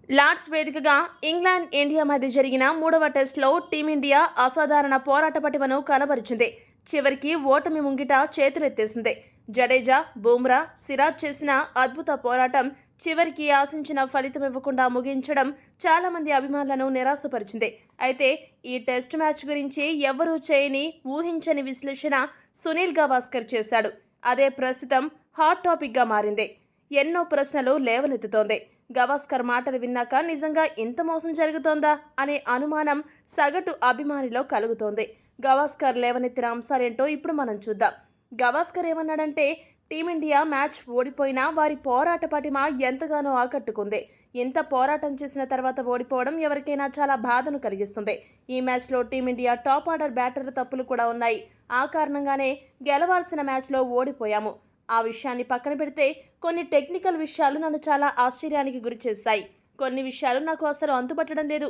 Lord's వేదికగా England India మధ్య జరిగిన మూడవ టెస్టులో టీమిండియా అసాధారణ పోరాట పటిమను కనబరిచింది. చివరికి ఓటమి ముంగిట చేతులెత్తేసింది. జడేజా, బూమ్రా, సిరాజ్ చేసిన అద్భుత పోరాటం చివరికి ఆశించిన ఫలితం ఇవ్వకుండా ముగించడం చాలా మంది అభిమానులను నిరాశపరిచింది. అయితే ఈ టెస్ట్ మ్యాచ్ గురించి ఎవ్వరూ చేయని ఊహించని విశ్లేషణ సునీల్ గవాస్కర్ చేశాడు. అదే ప్రస్తుతం హాట్ టాపిక్గా మారింది. ఎన్నో ప్రశ్నలు లేవనెత్తుతోంది. గవాస్కర్ మాటలు విన్నాక నిజంగా ఇంత మోసం జరుగుతోందా అనే అనుమానం సగటు అభిమానిలో కలుగుతోంది. గవాస్కర్ లేవనెత్తిన అంశాలేంటో ఇప్పుడు మనం చూద్దాం. గవాస్కర్ ఏమన్నాడంటే, టీమిండియా మ్యాచ్ ఓడిపోయినా వారి పోరాట పటిమ ఎంతగానో ఆకట్టుకుంది. ఇంత పోరాటం చేసిన తర్వాత ఓడిపోవడం ఎవరికైనా చాలా బాధను కలిగిస్తుంది. ఈ మ్యాచ్లో టీమిండియా టాప్ ఆర్డర్ బ్యాటర్ తప్పులు కూడా ఉన్నాయి. ఆ కారణంగానే గెలవాల్సిన మ్యాచ్లో ఓడిపోయాము. ఆ విషయాన్ని పక్కన పెడితే కొన్ని టెక్నికల్ విషయాలు నన్ను చాలా ఆశ్చర్యానికి గురి చేశాయి. కొన్ని విషయాలు నాకు అసలు అంతుపట్టడం లేదు.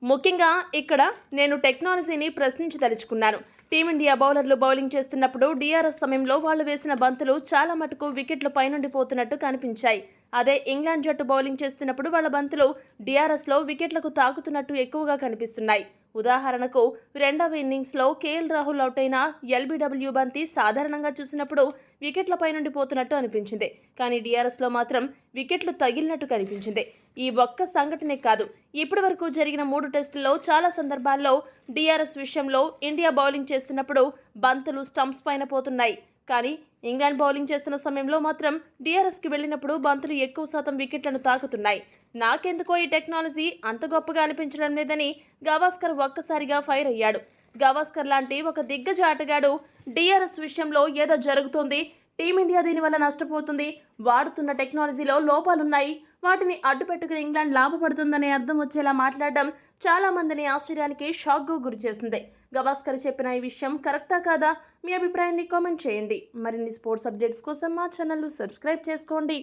ముఖ్యంగా ఇక్కడ నేను టెక్నాలజీని ప్రశ్నించదలుచుకున్నాను. టీమిండియా బౌలర్లు బౌలింగ్ చేస్తున్నప్పుడు డిఆర్ఎస్ సమయంలో వాళ్ళు వేసిన బంతులు చాలా మటుకు వికెట్లు పైనుండి పోతున్నట్టు కనిపించాయి. అదే ఇంగ్లాండ్ జట్టు బౌలింగ్ చేస్తున్నప్పుడు వాళ్ళ బంతులు డిఆర్ఎస్లో వికెట్లకు తాకుతున్నట్టు ఎక్కువగా కనిపిస్తున్నాయి. ఉదాహరణకు రెండవ ఇన్నింగ్స్లో కేఎల్ రాహుల్ అవుట్ అయిన ఎల్బీడబ్ల్యూ బంతి సాధారణంగా చూసినప్పుడు వికెట్ల పైనుండి పోతున్నట్టు అనిపించింది. కానీ డిఆర్ఎస్లో మాత్రం వికెట్లు తగిలినట్టు కనిపించింది. ఈ ఒక్క సంఘటనే కాదు, ఇప్పటి వరకు జరిగిన 3 టెస్టుల్లో చాలా సందర్భాల్లో డిఆర్ఎస్ విషయంలో ఇండియా బౌలింగ్ చేస్తున్నప్పుడు బంతులు స్టంప్స్ పైన పోతున్నాయి. కానీ ఇంగ్లాండ్ బౌలింగ్ చేస్తున్న సమయంలో మాత్రం డిఆర్ఎస్కి వెళ్ళినప్పుడు బంతులు ఎక్కువ శాతం వికెట్లను తాకుతున్నాయి. నాకెందుకో ఈ టెక్నాలజీ అంత గొప్పగా అనిపించడం లేదని గవాస్కర్ ఒక్కసారిగా ఫైర్ అయ్యాడు. గవాస్కర్ లాంటి ఒక దిగ్గజ ఆటగాడు డిఆర్ఎస్ విషయంలో ఏదో జరుగుతోంది, టీమిండియా దీనివల్ల నష్టపోతుంది, వాడుతున్న టెక్నాలజీలో లోపాలున్నాయి, వాటిని అడ్డుపెట్టుకుని ఇంగ్లాండ్ లాభపడుతుందనే అర్థం వచ్చేలా మాట్లాడడం చాలా మందిని ఆశ్చర్యానికి, షాక్కు గురి చేసింది. గవాస్కర్ చెప్పిన ఈ విషయం కరెక్టా కాదా? మీ అభిప్రాయాన్ని కామెంట్ చేయండి. మరిన్ని స్పోర్ట్స్ అప్డేట్స్ కోసం మా ఛానల్ను సబ్స్క్రైబ్ చేసుకోండి.